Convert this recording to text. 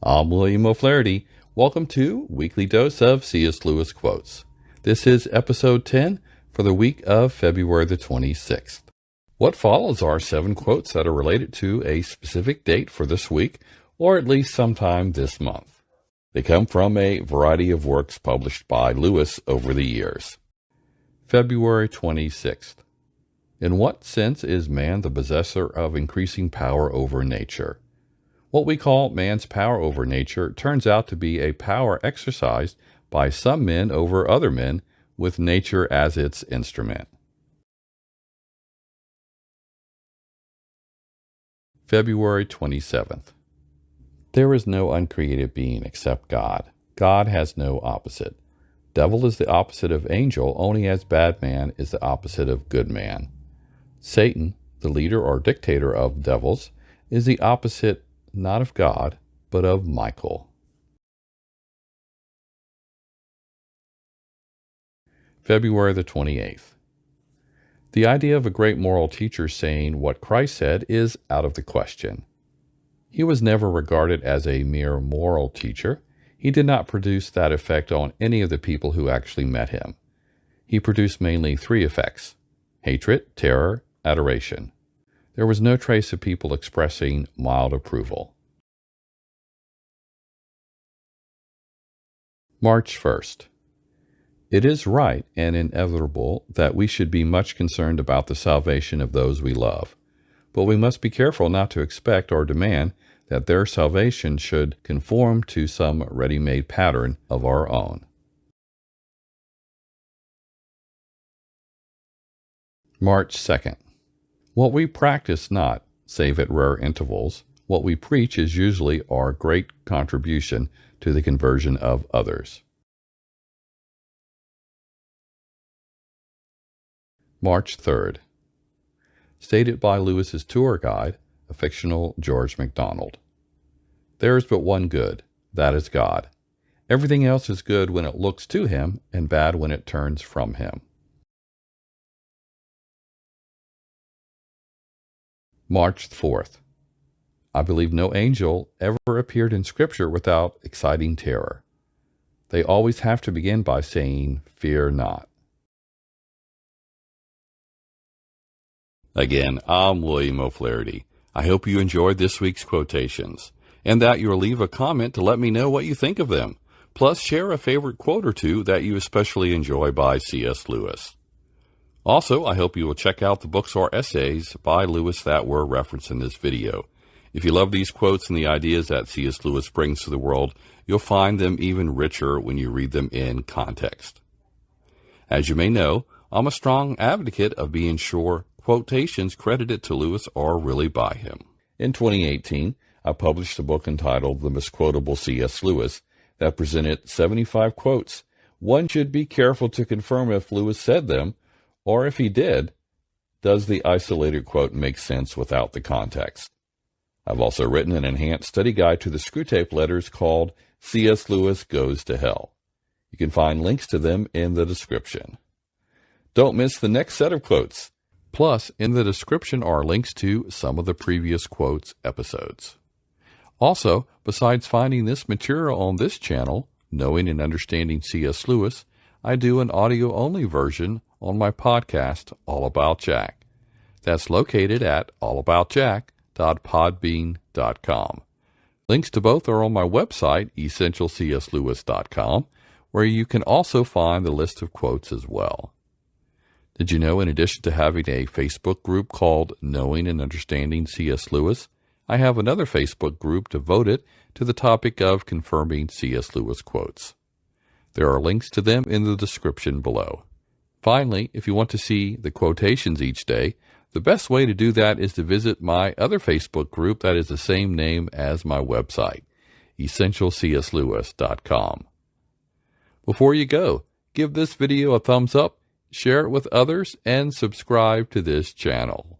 I'm William O'Flaherty. Welcome to Weekly Dose of C.S. Lewis Quotes. This is episode 10 for the week of February the 26th. What follows are 7 quotes that are related to a specific date for this week, or at least sometime this month. They come from a variety of works published by Lewis over the years. February 26th. In what sense is man the possessor of increasing power over nature? What we call man's power over nature turns out to be a power exercised by some men over other men with nature as its instrument. February 27th. There is no uncreated being except God. God has no opposite. Devil is the opposite of angel, only as bad man is the opposite of good man. Satan, the leader or dictator of devils, is the opposite not of God, but of Michael. February the 28th. The idea of a great moral teacher saying what Christ said is out of the question. He was never regarded as a mere moral teacher. He did not produce that effect on any of the people who actually met him. He produced mainly 3 effects: hatred, terror, adoration. There was no trace of people expressing mild approval. March 1st. It is right and inevitable that we should be much concerned about the salvation of those we love, but we must be careful not to expect or demand that their salvation should conform to some ready-made pattern of our own. March 2nd. What we practice not, save at rare intervals, what we preach is usually our great contribution to the conversion of others. March 3rd. Stated by Lewis's tour guide, a fictional George MacDonald. There is but one good, that is God. Everything else is good when it looks to him and bad when it turns from him. March 4th. I believe no angel ever appeared in Scripture without exciting terror. They always have to begin by saying, "Fear not." Again, I'm William O'Flaherty. I hope you enjoyed this week's quotations, and that you'll leave a comment to let me know what you think of them. Plus, share a favorite quote or two that you especially enjoy by C.S. Lewis. Also, I hope you will check out the books or essays by Lewis that were referenced in this video. If you love these quotes and the ideas that C.S. Lewis brings to the world, you'll find them even richer when you read them in context. As you may know, I'm a strong advocate of being sure quotations credited to Lewis are really by him. In 2018, I published a book entitled The MISQUOTABLE C.S. Lewis that presented 75 quotes. One should be careful to confirm if Lewis said them, or if he did, does the isolated quote make sense without the context? I've also written an enhanced study guide to the Screwtape Letters called C.S. Lewis Goes to Hell. You can find links to them in the description. Don't miss the next set of quotes. Plus, in the description are links to some of the previous quotes episodes. Also, besides finding this material on this channel, Knowing and Understanding C.S. Lewis, I do an audio-only version on my podcast, All About Jack. That's located at allaboutjack.podbean.com. Links to both are on my website, essentialcslewis.com, where you can also find the list of quotes as well. Did you know, in addition to having a Facebook group called Knowing and Understanding C.S. Lewis, I have another Facebook group devoted to the topic of confirming C.S. Lewis quotes. There are links to them in the description below. Finally, if you want to see the quotations each day, the best way to do that is to visit my other Facebook group that is the same name as my website, essentialcslewis.com. Before you go, give this video a thumbs up, share it with others, and subscribe to this channel.